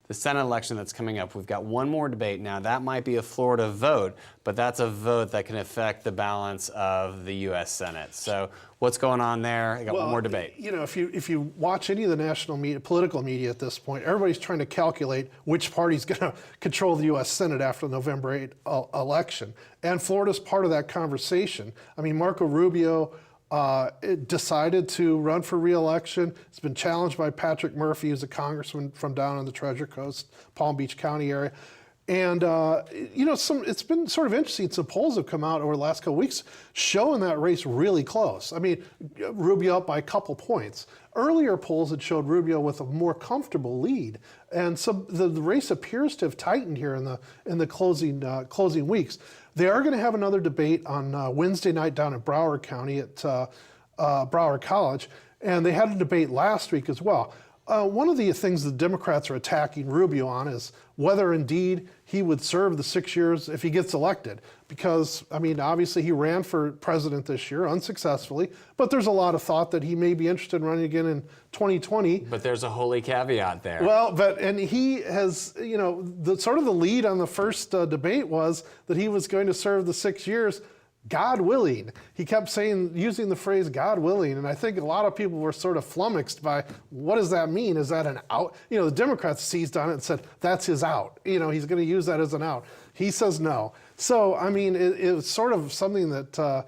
The Senate election that's coming up, we've got one more debate now. That might be a Florida vote, but that's a vote that can affect the balance of the U.S. Senate. So what's going on there? I got one more debate. You know, if you watch any of the national media, political media at this point, everybody's trying to calculate which party's going to control the U.S. Senate after the November 8th election. And Florida's part of that conversation. I mean, Marco Rubio decided to run for re-election. It's been challenged by Patrick Murphy, who's a congressman from down on the Treasure Coast, Palm Beach County area. And, you know, it's been sort of interesting. Some polls have come out over the last couple weeks showing that race really close. I mean, Rubio up by a couple points. Earlier polls had showed Rubio with a more comfortable lead. And so the race appears to have tightened here in the closing weeks. They are going to have another debate on Wednesday night down in Broward County at Broward College. And they had a debate last week as well. One of the things the Democrats are attacking Rubio on is whether indeed he would serve the 6 years if he gets elected. Because, I mean, obviously he ran for president this year unsuccessfully, but there's a lot of thought that he may be interested in running again in 2020. But there's a holy caveat there. Well, and he has, you know, the lead on the first debate was that he was going to serve the 6 years, God willing. He kept using the phrase God willing, and I think a lot of people were sort of flummoxed by, what does that mean? Is that an out? You know, the Democrats seized on it and said, that's his out. You know, he's going to use that as an out. He says no. So, I mean, it was sort of something that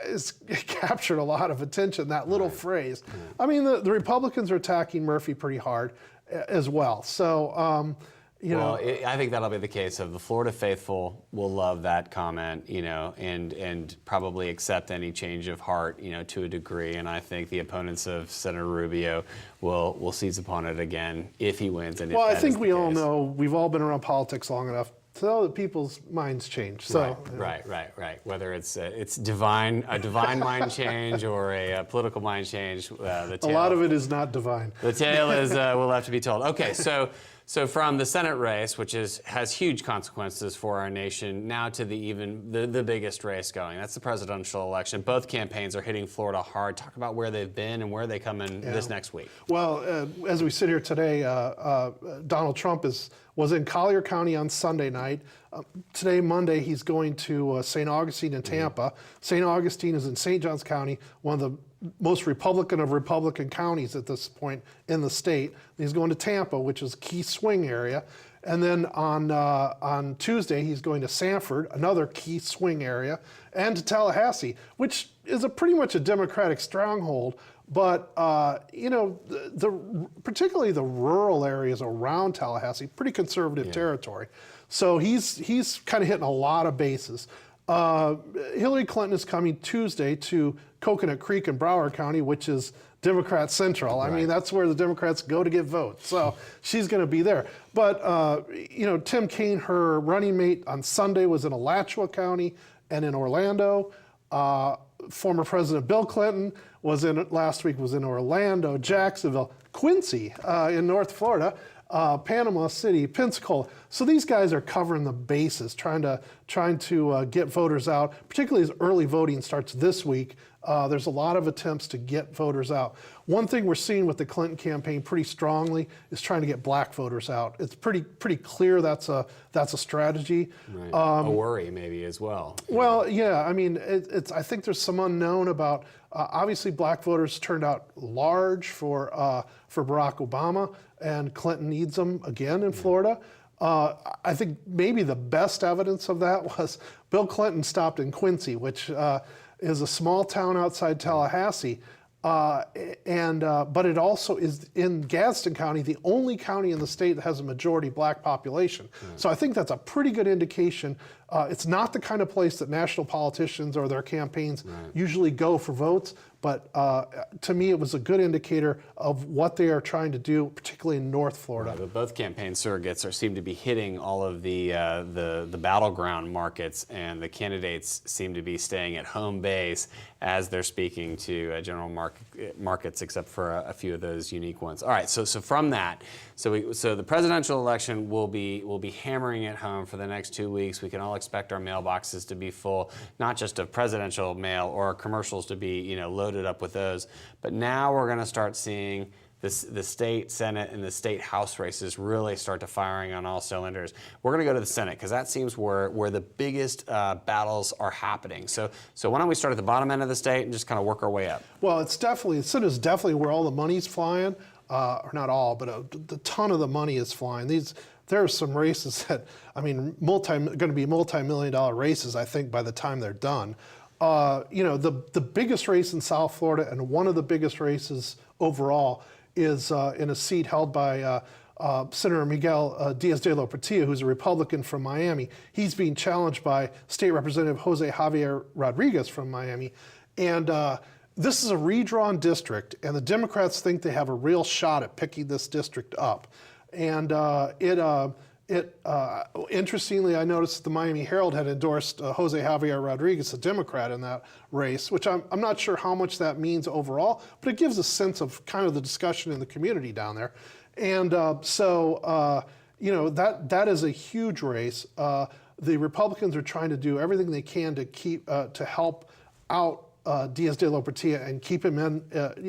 it's captured a lot of attention, that little phrase. I mean, the Republicans are attacking Murphy pretty hard as well. So, I think that'll be the case of the Florida faithful will love that comment, you know, and probably accept any change of heart, you know, to a degree. And I think the opponents of Senator Rubio will seize upon it again if he wins. And well, I think we all know, we've all been around politics long enough to know that people's minds change. So right. Whether it's divine mind change or a political mind change, a lot of it is not divine. The tale is will have to be told. Okay, so from the Senate race, which has huge consequences for our nation, now to the biggest race going. That's the presidential election. Both campaigns are hitting Florida hard. Talk about where they've been and where they come in this next week. Well, as we sit here today, Donald Trump was in Collier County on Sunday night. Today, Monday, he's going to St. Augustine in Tampa. St. Augustine is in St. Johns County, one of the most Republican of Republican counties at this point in the state. He's going to Tampa, which is a key swing area. And then on Tuesday, he's going to Sanford, another key swing area, and to Tallahassee, which is pretty much a Democratic stronghold. But, you know, particularly the rural areas around Tallahassee, pretty conservative territory. So he's kind of hitting a lot of bases. Hillary Clinton is coming Tuesday to Coconut Creek in Broward County, which is Democrat Central. I mean, that's where the Democrats go to get votes. So she's going to be there. But, you know, Tim Kaine, her running mate on Sunday, was in Alachua County and in Orlando. Former President Bill Clinton last week was in Orlando, Jacksonville, Quincy in North Florida, Panama City, Pensacola. So these guys are covering the bases, trying to get voters out, particularly as early voting starts this week. There's a lot of attempts to get voters out. One thing we're seeing with the Clinton campaign pretty strongly is trying to get black voters out. It's pretty clear that's a strategy. Right. A worry maybe as well. Well, yeah. I mean, I think there's some unknown about. Obviously, black voters turned out large for Barack Obama, and Clinton needs them again in Florida. I think maybe the best evidence of that was Bill Clinton stopped in Quincy, which is a small town outside Tallahassee, but it also is in Gadsden County, the only county in the state that has a majority black population. So I think that's a pretty good indication. It's not the kind of place that national politicians or their campaigns usually go for votes, but to me it was a good indicator of what they are trying to do, particularly in North Florida. But both campaign surrogates seem to be hitting all of the battleground markets, and the candidates seem to be staying at home base as they're speaking to general markets, except for a few of those unique ones. All right, so from that, so the presidential election will be hammering it home for the next 2 weeks. We can all expect our mailboxes to be full, not just of presidential mail or commercials to be loaded up with those, but now we're going to start seeing the state Senate and the state House races really start to firing on all cylinders. We're going to go to the Senate because that seems where the biggest battles are happening. So why don't we start at the bottom end of the state and just kind of work our way up? Well, the Senate is definitely where all the money's flying, or not all, but a ton of the money is flying. There are some races that, I mean, going to be multi-million-dollar races, I think, by the time they're done. The biggest race in South Florida and one of the biggest races overall is in a seat held by Senator Miguel Diaz de la Portilla, who's a Republican from Miami. He's being challenged by State Representative Jose Javier Rodriguez from Miami. And this is a redrawn district, and the Democrats think they have a real shot at picking this district up. And interestingly, I noticed the Miami Herald had endorsed Jose Javier Rodriguez, a Democrat, in that race, which I'm not sure how much that means overall, but it gives a sense of kind of the discussion in the community down there. And that is a huge race. The Republicans are trying to do everything they can to help out Diaz de la Portilla and keep him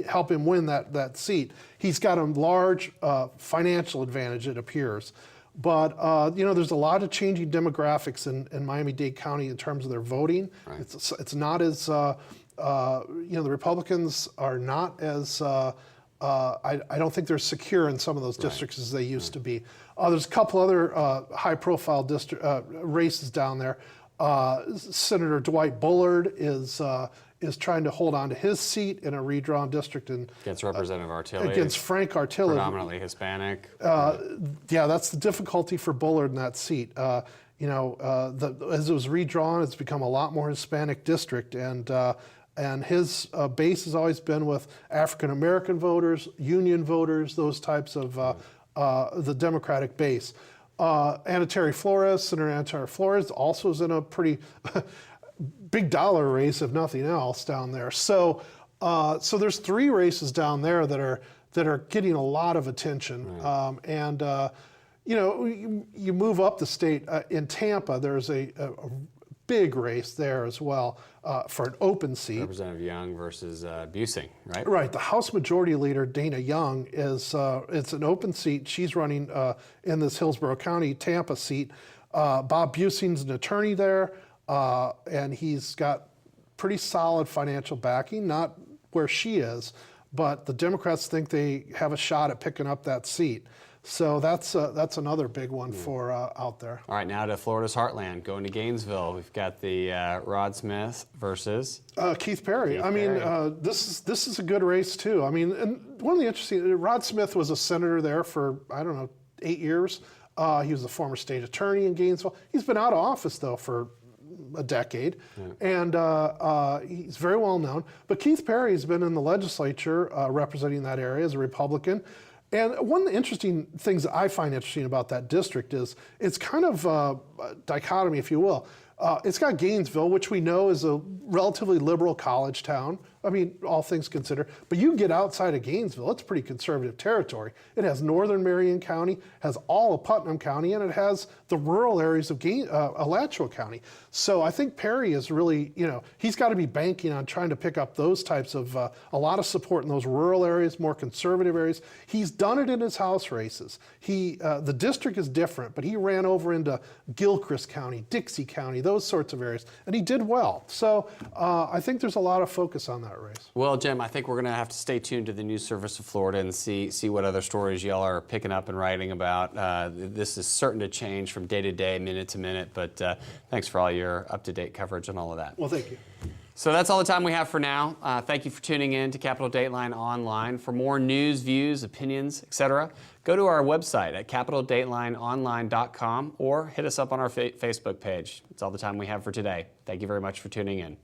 help him win that seat. He's got a large financial advantage, it appears. But there's a lot of changing demographics in Miami-Dade County in terms of their voting. Right. It's not as the Republicans are not as I don't think they're secure in some of those districts as they used to be. There's a couple other high-profile races down there. Senator Dwight Bullard is trying to hold on to his seat in a redrawn district against Representative Artilla. Against Frank Artilla, predominantly Hispanic. That's the difficulty for Bullard in that seat. As it was redrawn, it's become a lot more Hispanic district, and his base has always been with African American voters, union voters, those types of the Democratic base. Senator Anna Terry Flores also is in a pretty big dollar race, if nothing else, down there. So there's three races down there that are getting a lot of attention. Right. You move up the state in Tampa. There's a big race there as well for an open seat. Representative Young versus Busing, right? Right. The House Majority Leader, Dana Young, it's an open seat. She's running in this Hillsborough County, Tampa seat. Bob Busing's an attorney there, and he's got pretty solid financial backing, not where she is, but the Democrats think they have a shot at picking up that seat. So that's another big one for out there. All right, now to Florida's heartland, going to Gainesville. We've got the Rod Smith versus Keith Perry. This is a good race too. I mean, and one of the interesting, Rod Smith was a senator there for 8 years. He was a former state attorney in Gainesville. He's been out of office though for a decade, and he's very well known. But Keith Perry's been in the legislature representing that area as a Republican. And one of the interesting things that I find interesting about that district is it's kind of a dichotomy, if you will. It's got Gainesville, which we know is a relatively liberal college town. I mean, all things considered. But you get outside of Gainesville, it's pretty conservative territory. It has northern Marion County, has all of Putnam County, and it has the rural areas of Alachua County. So I think Perry is really, he's got to be banking on trying to pick up those types of, a lot of support in those rural areas, more conservative areas. He's done it in his House races. The district is different, but he ran over into Gilchrist County, Dixie County, those sorts of areas, and he did well. So I think there's a lot of focus on that race. Well, Jim, I think we're going to have to stay tuned to the News Service of Florida and see what other stories y'all are picking up and writing about. This is certain to change from day to day, minute to minute, but thanks for all your up-to-date coverage and all of that. Well, thank you. So that's all the time we have for now. Thank you for tuning in to Capitol Dateline Online. For more news, views, opinions, etc., go to our website at capitoldatelineonline.com or hit us up on our Facebook page. That's all the time we have for today. Thank you very much for tuning in.